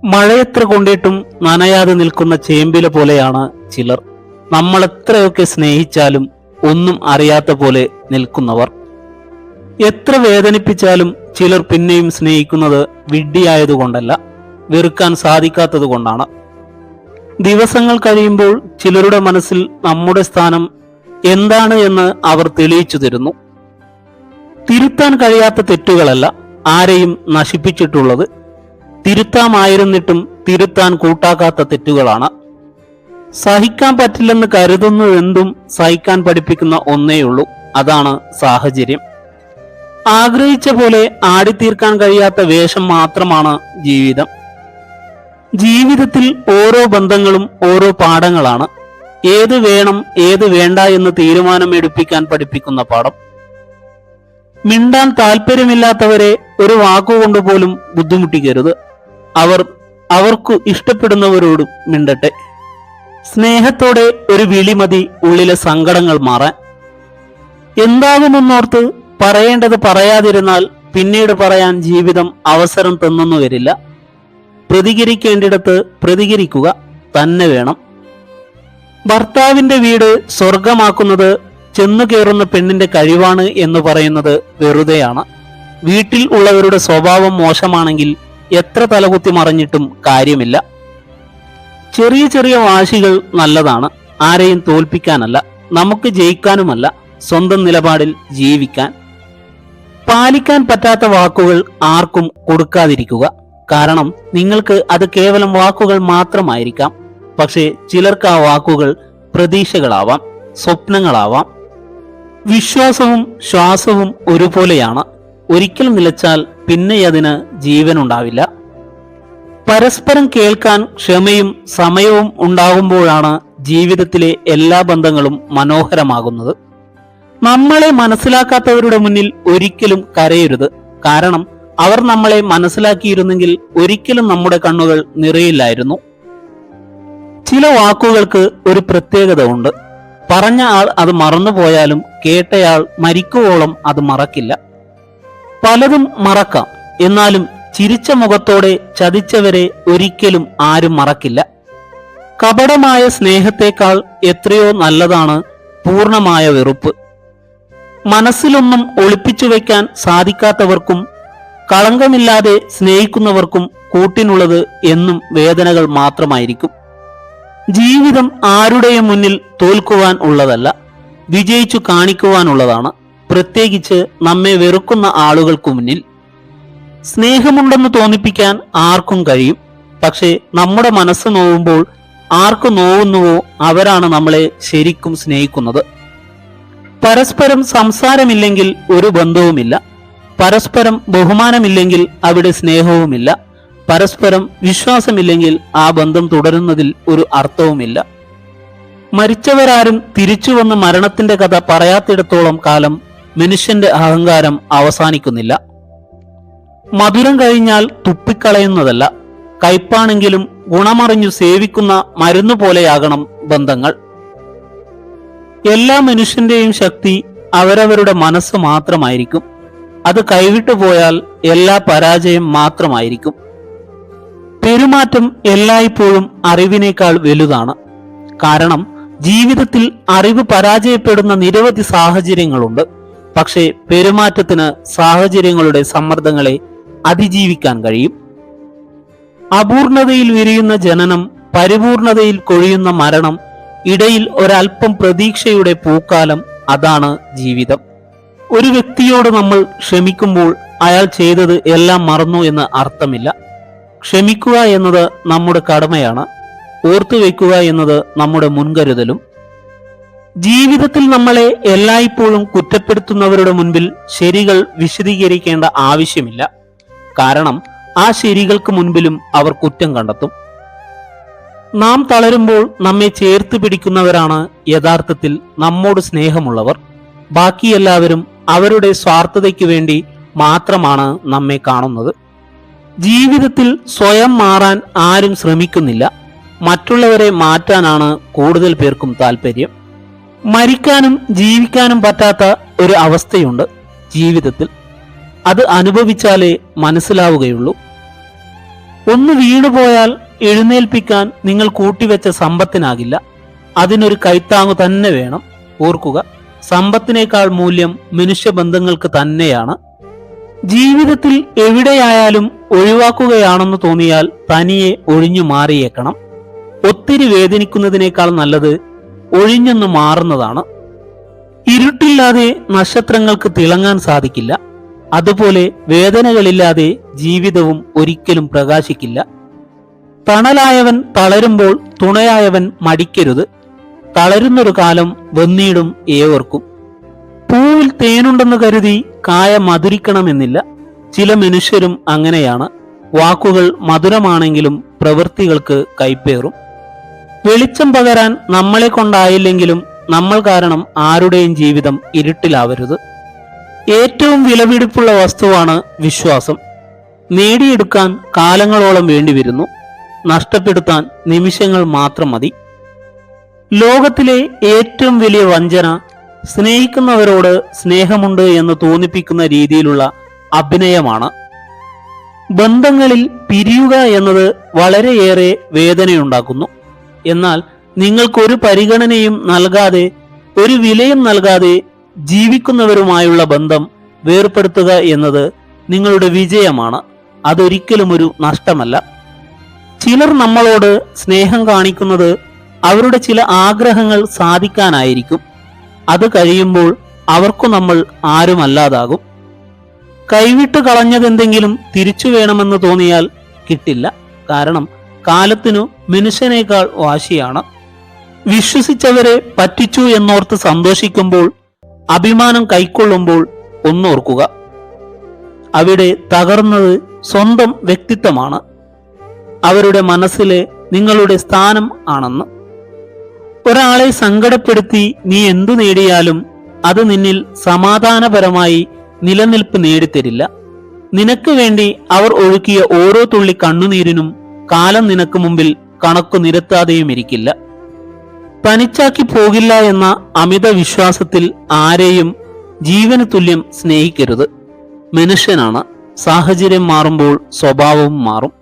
മഴയെത്ര കൊണ്ടിട്ടും നനയാതെ നിൽക്കുന്ന ചേമ്പില പോലെയാണ് ചിലർ. നമ്മൾ എത്രയൊക്കെ സ്നേഹിച്ചാലും ഒന്നും അറിയാത്ത പോലെ നിൽക്കുന്നവർ. എത്ര വേദനിപ്പിച്ചാലും ചിലർ പിന്നെയും സ്നേഹിക്കുന്നത് വിഡ്ഢിയായതുകൊണ്ടല്ല, വെറുക്കാൻ സാധിക്കാത്തത് കൊണ്ടാണ്. ദിവസങ്ങൾ കഴിയുമ്പോൾ ചിലരുടെ മനസ്സിൽ നമ്മുടെ സ്ഥാനം എന്താണ് എന്ന് അവർ തെളിയിച്ചു തരുന്നു. തിരുത്താൻ കഴിയാത്ത തെറ്റുകളല്ല ആരെയും നശിപ്പിച്ചിട്ടുള്ളത്, തിരുത്താമായിരുന്നിട്ടും തിരുത്താൻ കൂട്ടാക്കാത്ത തെറ്റുകളാണ്. സഹിക്കാൻ പറ്റില്ലെന്ന് കരുതുന്നതെന്തും സഹിക്കാൻ പഠിപ്പിക്കുന്ന ഒന്നേയുള്ളൂ, അതാണ് സാഹചര്യം. ആഗ്രഹിച്ച പോലെ ആടിത്തീർക്കാൻ കഴിയാത്ത വേഷം മാത്രമാണ് ജീവിതം. ജീവിതത്തിൽ ഓരോ ബന്ധങ്ങളും ഓരോ പാഠങ്ങളാണ്. ഏത് വേണം ഏത് വേണ്ട എന്ന് തീരുമാനമെടുപ്പിക്കാൻ പഠിപ്പിക്കുന്ന പാഠം. മിണ്ടാൻ താല്പര്യമില്ലാത്തവരെ ഒരു വാക്കുകൊണ്ട് പോലും ബുദ്ധിമുട്ടിക്കരുത്. അവർക്ക് ഇഷ്ടപ്പെടുന്നവരോട് മിണ്ടട്ടെ. സ്നേഹത്തോടെ ഒരു വിളി മതി ഉള്ളിലെ സങ്കടങ്ങൾ മാറാൻ. എന്താകുമെന്നോർത്ത് പറയേണ്ടത് പറയാതിരുന്നാൽ പിന്നീട് പറയാൻ ജീവിതം അവസരം തന്നെന്നു വരില്ല. പ്രതികരിക്കേണ്ടിടത്ത് പ്രതികരിക്കുക തന്നെ വേണം. ഭർത്താവിന്റെ വീട് സ്വർഗമാക്കുന്നത് ചെന്നു കയറുന്ന പെണ്ണിന്റെ കഴിവാണ് എന്ന് പറയുന്നത് വെറുതെയാണ്. വീട്ടിൽ ഉള്ളവരുടെ സ്വഭാവം മോശമാണെങ്കിൽ എത്ര തലകുത്തി മറിഞ്ഞിട്ടും കാര്യമില്ല. ചെറിയ ചെറിയ വാശികൾ നല്ലതാണ്, ആരെയും തോൽപ്പിക്കാനല്ല, നമുക്ക് ജയിക്കാനുമല്ല, സ്വന്തം നിലപാടിൽ ജീവിക്കാൻ. പാലിക്കാൻ പറ്റാത്ത വാക്കുകൾ ആർക്കും കൊടുക്കാതിരിക്കുക. കാരണം നിങ്ങൾക്ക് അത് കേവലം വാക്കുകൾ മാത്രമായിരിക്കാം, പക്ഷേ ചിലർക്ക് ആ വാക്കുകൾ പ്രതീക്ഷകളാവാം, സ്വപ്നങ്ങളാവാം. വിശ്വാസവും ശ്വാസവും ഒരുപോലെയാണ്. ഒരിക്കൽ നിലച്ചാൽ പിന്നെ അതിന് ജീവനുണ്ടാവില്ല. പരസ്പരം കേൾക്കാൻ ക്ഷമയും സമയവും ഉണ്ടാകുമ്പോഴാണ് ജീവിതത്തിലെ എല്ലാ ബന്ധങ്ങളും മനോഹരമാകുന്നത്. നമ്മളെ മനസ്സിലാക്കാത്തവരുടെ മുന്നിൽ ഒരിക്കലും കരയരുത്. കാരണം അവർ നമ്മളെ മനസ്സിലാക്കിയിരുന്നെങ്കിൽ ഒരിക്കലും നമ്മുടെ കണ്ണുകൾ നിറയില്ലായിരുന്നു. ചില വാക്കുകൾക്ക് ഒരു പ്രത്യേകത ഉണ്ട്. പറഞ്ഞ ആൾ അത് മറന്നുപോയാലും കേട്ടയാൾ മരിക്കുവോളം അത് മറക്കില്ല. പലതും മറക്കാം, എന്നാലും ചിരിച്ച മുഖത്തോടെ ചതിച്ചവരെ ഒരിക്കലും ആരും മറക്കില്ല. കപടമായ സ്നേഹത്തെക്കാൾ എത്രയോ നല്ലതാണ് പൂർണ്ണമായ വെറുപ്പ്. മനസ്സിലൊന്നും ഒളിപ്പിച്ചു വയ്ക്കാൻ സാധിക്കാത്തവർക്കും കളങ്കമില്ലാതെ സ്നേഹിക്കുന്നവർക്കും കൂട്ടിനുള്ളത് എന്നും വേദനകൾ മാത്രമായിരിക്കും. ജീവിതം ആരുടെയും മുന്നിൽ തോൽക്കുവാൻ ഉള്ളതല്ല, വിജയിച്ചു കാണിക്കുവാനുള്ളതാണ്. പ്രത്യേകിച്ച് നമ്മെ വെറുക്കുന്ന ആളുകൾക്കു മുന്നിൽ. സ്നേഹമുണ്ടെന്ന് തോന്നിപ്പിക്കാൻ ആർക്കും കഴിയും, പക്ഷേ നമ്മുടെ മനസ്സ് നോവുമ്പോൾ ആർക്ക് നോവുന്നുവോ അവരാണ് നമ്മളെ ശരിക്കും സ്നേഹിക്കുന്നത്. പരസ്പരം സംസാരമില്ലെങ്കിൽ ഒരു ബന്ധവുമില്ല. പരസ്പരം ബഹുമാനമില്ലെങ്കിൽ അവിടെ സ്നേഹവുമില്ല. പരസ്പരം വിശ്വാസമില്ലെങ്കിൽ ആ ബന്ധം തുടരുന്നതിൽ ഒരു അർത്ഥവുമില്ല. മരിച്ചവരാരും തിരിച്ചു വന്ന് മരണത്തിന്റെ കഥ പറയാത്തിടത്തോളം കാലം മനുഷ്യന്റെ അഹങ്കാരം അവസാനിക്കുന്നില്ല. മധുരം കഴിഞ്ഞാൽ തുപ്പിക്കളയുന്നതല്ല, കയ്പാണെങ്കിലും ഗുണമറിഞ്ഞു സേവിക്കുന്ന മരുന്നു പോലെയാകണം ബന്ധങ്ങൾ. എല്ലാ മനുഷ്യന്റെയും ശക്തി അവരവരുടെ മനസ്സ് മാത്രമായിരിക്കും. അത് കൈവിട്ടു പോയാൽ എല്ലാ പരാജയം മാത്രമായിരിക്കും. പെരുമാറ്റം എല്ലായ്പ്പോഴും അറിവിനേക്കാൾ വലുതാണ്. കാരണം ജീവിതത്തിൽ അറിവ് പരാജയപ്പെടുന്ന നിരവധി സാഹചര്യങ്ങളുണ്ട്. പക്ഷേ പെരുമാറ്റത്തിന് സാഹചര്യങ്ങളുടെ സമ്മർദ്ദങ്ങളെ അതിജീവിക്കാൻ കഴിയും. അപൂർണതയിൽ വിരിയുന്ന ജനനം, പരിപൂർണതയിൽ കൊഴിയുന്ന മരണം, ഇടയിൽ ഒരൽപ്പം പ്രതീക്ഷയുടെ പൂക്കാലം, അതാണ് ജീവിതം. ഒരു വ്യക്തിയോട് നമ്മൾ ക്ഷമിക്കുമ്പോൾ അയാൾ ചെയ്തത് എല്ലാം മറന്നു എന്ന് അർത്ഥമില്ല. ക്ഷമിക്കുക എന്നത് നമ്മുടെ കടമയാണ്. ഓർത്തുവെക്കുക എന്നത് നമ്മുടെ മുൻകരുതലും. ജീവിതത്തിൽ നമ്മളെ എല്ലായ്പ്പോഴും കുറ്റപ്പെടുത്തുന്നവരുടെ മുൻപിൽ ശരികൾ വിശദീകരിക്കേണ്ട ആവശ്യമില്ല. കാരണം ആ ശരികൾക്ക് മുൻപിലും അവർ കുറ്റം കണ്ടെത്തും. നാം തളരുമ്പോൾ നമ്മെ ചേർത്ത് പിടിക്കുന്നവരാണ് യഥാർത്ഥത്തിൽ നമ്മോട് സ്നേഹമുള്ളവർ. ബാക്കി എല്ലാവരും അവരുടെ സ്വാർത്ഥതയ്ക്ക് വേണ്ടി മാത്രമാണ് നമ്മെ കാണുന്നത്. ജീവിതത്തിൽ സ്വയം മാറാൻ ആരും ശ്രമിക്കുന്നില്ല. മറ്റുള്ളവരെ മാറ്റാനാണ് കൂടുതൽ പേർക്കും താല്പര്യം. മരിക്കാനും ജീവിക്കാനും പറ്റാത്ത ഒരു അവസ്ഥയുണ്ട് ജീവിതത്തിൽ. അത് അനുഭവിച്ചാലേ മനസ്സിലാവുകയുള്ളൂ. ഒന്ന് വീണുപോയാൽ എഴുന്നേൽപ്പിക്കാൻ നിങ്ങൾ കൂട്ടിവെച്ച സമ്പത്തിനാകില്ല. അതിനൊരു കൈത്താങ്ങു തന്നെ വേണം. ഓർക്കുക, സമ്പത്തിനേക്കാൾ മൂല്യം മനുഷ്യബന്ധങ്ങൾക്ക് തന്നെയാണ്. ജീവിതത്തിൽ എവിടെയായാലും ഒഴിവാക്കുകയാണെന്ന് തോന്നിയാൽ തനിയെ ഒഴിഞ്ഞു മാറിയേക്കണം. ഒത്തിരി വേദനിക്കുന്നതിനേക്കാൾ നല്ലത് ഒഴിഞ്ഞൊന്ന് മാറുന്നതാണ്. ഇരുട്ടില്ലാതെ നക്ഷത്രങ്ങൾക്ക് തിളങ്ങാൻ സാധിക്കില്ല. അതുപോലെ വേദനകളില്ലാതെ ജീവിതവും ഒരിക്കലും പ്രകാശിക്കില്ല. തണലായവൻ തളരുമ്പോൾ തുണയായവൻ മടിക്കരുത്. തളരുന്നൊരു കാലം വന്നിടും ഏവർക്കും. പൂവിൽ തേനുണ്ടെന്ന് കരുതി കായ മധുരിക്കണമെന്നില്ല. ചില മനുഷ്യരും അങ്ങനെയാണ്. വാക്കുകൾ മധുരമാണെങ്കിലും പ്രവൃത്തികൾക്ക് കൈപ്പേറും. വെളിച്ചം പകരാൻ നമ്മളെ കൊണ്ടായില്ലെങ്കിലും നമ്മൾ കാരണം ആരുടെയും ജീവിതം ഇരുട്ടിലാവരുത്. ഏറ്റവും വിലപിടിപ്പുള്ള വസ്തുവാണ് വിശ്വാസം. നേടിയെടുക്കാൻ കാലങ്ങളോളം വേണ്ടിവരുന്നു. നഷ്ടപ്പെടുത്താൻ നിമിഷങ്ങൾ മാത്രം മതി. ലോകത്തിലെ ഏറ്റവും വലിയ വഞ്ചന സ്നേഹിക്കുന്നവരോട് സ്നേഹമുണ്ട് എന്ന് തോന്നിപ്പിക്കുന്ന രീതിയിലുള്ള അഭിനയമാണ്. ബന്ധങ്ങളിൽ പിരിയുക എന്നത് വളരെയേറെ വേദനയുണ്ടാക്കുന്നു. എന്നാൽ നിങ്ങൾക്കൊരു പരിഗണനയും നൽകാതെ, ഒരു വിലയും നൽകാതെ ജീവിക്കുന്നവരുമായുള്ള ബന്ധം വേർപെടുത്തുക എന്നത് നിങ്ങളുടെ വിജയമാണ്. അതൊരിക്കലും ഒരു നഷ്ടമല്ല. ചിലർ നമ്മളോട് സ്നേഹം കാണിക്കുന്നത് അവരുടെ ചില ആഗ്രഹങ്ങൾ സാധിക്കാനായിരിക്കും. അത് കഴിയുമ്പോൾ അവർക്കു നമ്മൾ ആരുമല്ലാതാകും. കൈവിട്ട് കളഞ്ഞതെന്തെങ്കിലും തിരിച്ചു വേണമെന്ന് തോന്നിയാൽ കിട്ടില്ല. കാരണം കാലത്തിനു മനുഷ്യനേക്കാൾ വാശിയാണ്. വിശ്വസിച്ചവരെ പറ്റിച്ചു എന്നോർത്ത് സന്തോഷിക്കുമ്പോൾ, അഭിമാനം കൈക്കൊള്ളുമ്പോൾ ഒന്നോർക്കുക, അവിടെ തകർന്നത് സ്വന്തം വ്യക്തിത്വമാണ്. അവരുടെ മനസ്സിലെ നിങ്ങളുടെ സ്ഥാനം ആണെന്ന്. ഒരാളെ സങ്കടപ്പെടുത്തി നീ എന്തു നേടിയാലും അത് നിന്നിൽ സമാധാനപരമായി നിലനിൽപ്പ് നേടിത്തരില്ല. നിനക്ക് വേണ്ടി അവർ ഒഴുക്കിയ ഓരോ തുള്ളി കണ്ണുനീരിനും കാലം നിനക്ക് മുമ്പിൽ കണക്കു നിരത്താതെയും ഇരിക്കില്ല. തനിച്ചാക്കി പോകില്ല എന്ന അമിത വിശ്വാസത്തിൽ ആരെയും ജീവന് തുല്യം സ്നേഹിക്കരുത്. മനുഷ്യനാണ്. സാഹചര്യം മാറുമ്പോൾ സ്വഭാവവും മാറും.